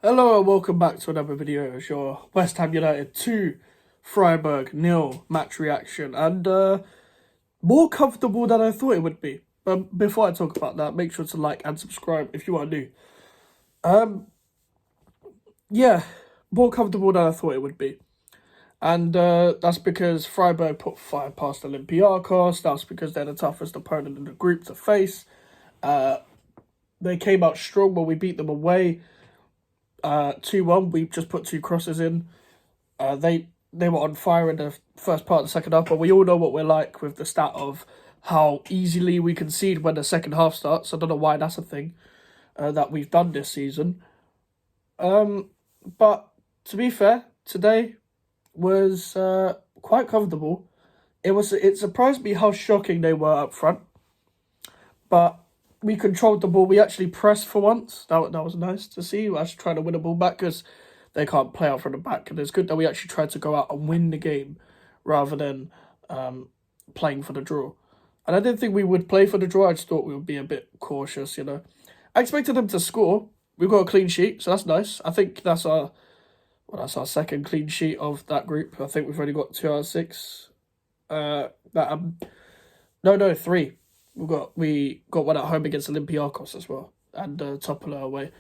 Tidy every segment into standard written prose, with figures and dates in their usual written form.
Hello and welcome back to another video. It's your West Ham United 2, Freiburg 0 match reaction, and more comfortable than I thought it would be. But before I talk about that, make sure to like and subscribe if you are new. Yeah, more comfortable than I thought it would be. And that's because Freiburg put fire past Olympiacos. That's because they're the toughest opponent in the group to face. They came out strong when we beat them away. 2-1, we just put two crosses in. They were on fire in the first part of the second half, but we all know what we're like with the stat of how easily we concede when the second half starts. I don't know why that's a thing that we've done this season. But to be fair, today was quite comfortable. It surprised me how shocking they were up front, but we controlled the ball. We actually pressed for once. That was nice to see. We actually trying to win the ball back because they can't play out from the back. And it's good that we actually tried to go out and win the game rather than playing for the draw. And I didn't think we would play for the draw. I just thought we would be a bit cautious, I expected them to score. We've got a clean sheet, so that's nice. I think that's our second clean sheet of that group. I think we've only got 2 out of 6. Three. We got one at home against Olympiacos as well, and Topola away.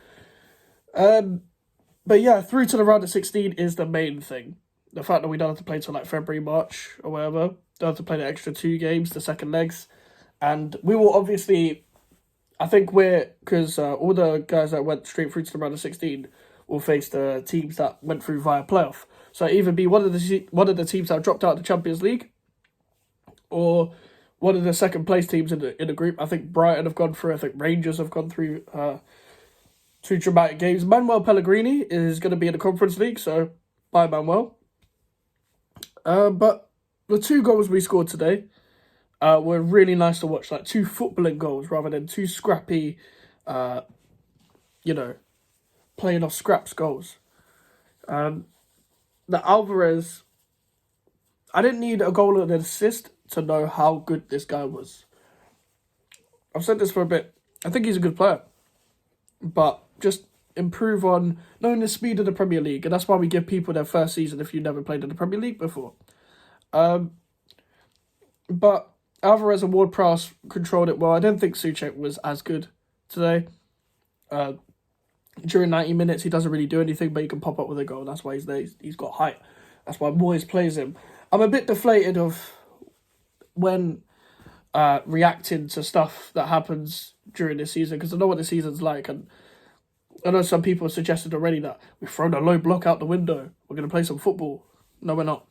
But yeah, through to the round of 16 is the main thing. The fact that we don't have to play till like February, March, or whatever. Don't have to play the extra 2 games, the second legs. And we will obviously, I think because all the guys that went straight through to the round of 16 will face the teams that went through via playoff. So either be one of the teams that dropped out of the Champions League, or one of the second place teams in the group. I think Brighton have gone through. I think Rangers have gone through 2 dramatic games. Manuel Pellegrini is going to be in the Conference League, so bye Manuel. But the 2 goals we scored today were really nice to watch. Like 2 footballing goals rather than 2 scrappy, playing off scraps goals. The Alvarez, I didn't need a goal and an assist to know how good this guy was. I've said this for a bit. I think he's a good player, but just improve on knowing the speed of the Premier League, and that's why we give people their first season if you've never played in the Premier League before. But Alvarez and Ward-Prowse controlled it well. I don't think Souček was as good today. During 90 minutes, he doesn't really do anything, but he can pop up with a goal. That's why he's there. He's got height. That's why Moyes plays him. I'm a bit deflated of when reacting to stuff that happens during this season, because I know what the season's like, and I know some people have suggested already that we've thrown a low block out the window. We're going to play some football. No, we're not.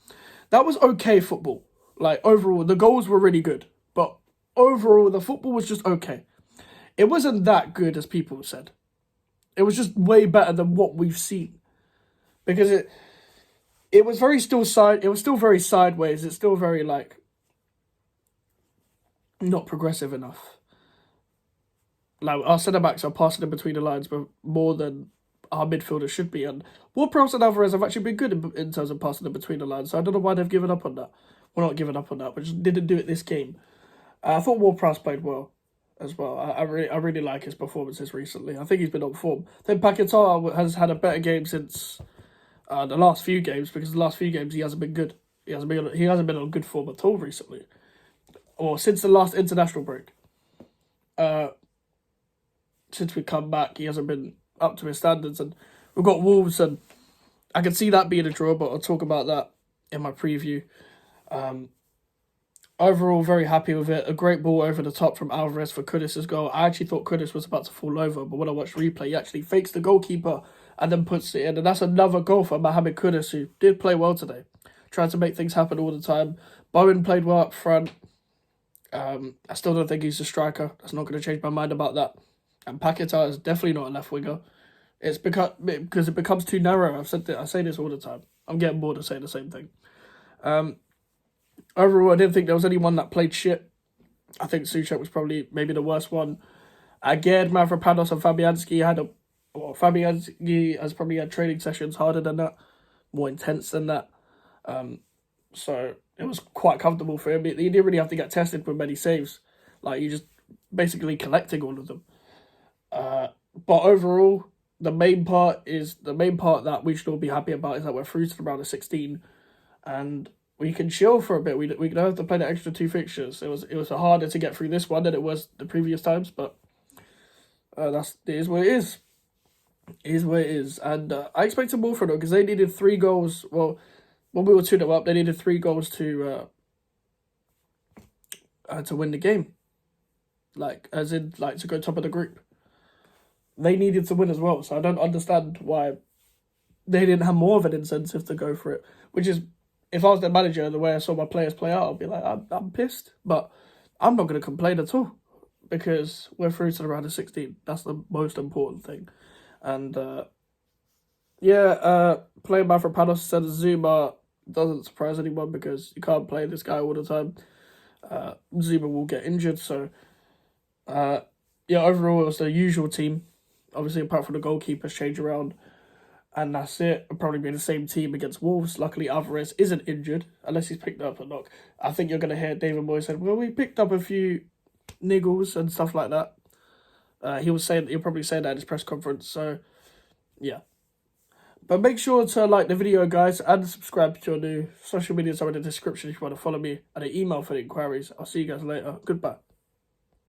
That was okay football. Like, overall, the goals were really good, but overall, the football was just okay. It wasn't that good as people said. It was just way better than what we've seen, because it was very still it was still very sideways. It's still very like not progressive enough. Like, our centre backs are passing in between the lines, but more than our midfielders should be. And Ward-Prowse and Alvarez have actually been good in terms of passing in between the lines. So I don't know why they've given up on that. Well, not given up on that, but just didn't do it this game. I thought Ward-Prowse played well as well. I really like his performances recently. I think he's been on form. Then Paquetá has had a better game since the last few games, because the last few games he hasn't been good. He hasn't been on good form at all recently, or since the last international break. Since we come back, he hasn't been up to his standards, and we've got Wolves, and I can see that being a draw, but I'll talk about that in my preview. Overall, very happy with it. A great ball over the top from Alvarez for Kudus' goal. I actually thought Kudus was about to fall over, but when I watched replay, he actually fakes the goalkeeper and then puts it in, and that's another goal for Mohamed Kudus, who did play well today. Tried to make things happen all the time. Bowen played well up front. I still don't think he's a striker. That's not going to change my mind about that. And Paquetá is definitely not a left winger. It's because it becomes too narrow. I say this all the time. I'm getting bored of saying the same thing. Overall, I didn't think there was anyone that played shit. I think Souček was probably maybe the worst one. Again, Mavropanos and Fabianski Fabianski has probably had training sessions harder than that, more intense than that. So it was quite comfortable for him. He didn't really have to get tested with many saves. Like, you just basically collecting all of them. But overall, the main part that we should all be happy about is that we're through to the round of 16, and we can chill for a bit. We don't have to play the extra 2 fixtures. It was harder to get through this one than it was the previous times, but it is what it is. It is what it is, and I expected more from them because they needed 3 goals. Well, when we were 2-0 up, they needed 3 goals to win the game. Like, as in, like, to go top of the group. They needed to win as well, so I don't understand why they didn't have more of an incentive to go for it. Which is, if I was the manager, the way I saw my players play out, I'd be like, I'm pissed, but I'm not going to complain at all because we're through to the round of 16. That's the most important thing. And, playing Mavropanos instead of Zuma doesn't surprise anyone because you can't play this guy all the time. Zuma will get injured, so overall it was the usual team. Obviously, apart from the goalkeepers change around, and that's it. It'll probably be the same team against Wolves. Luckily, Alvarez isn't injured, unless he's picked up a knock. I think you're going to hear David Moyes say, well, we picked up a few niggles and stuff like that. He'll probably say that in his press conference, so yeah. But make sure to like the video, guys, and subscribe to your new social media. Are in the description if you want to follow me, and an email for the inquiries. I'll see you guys later. Goodbye.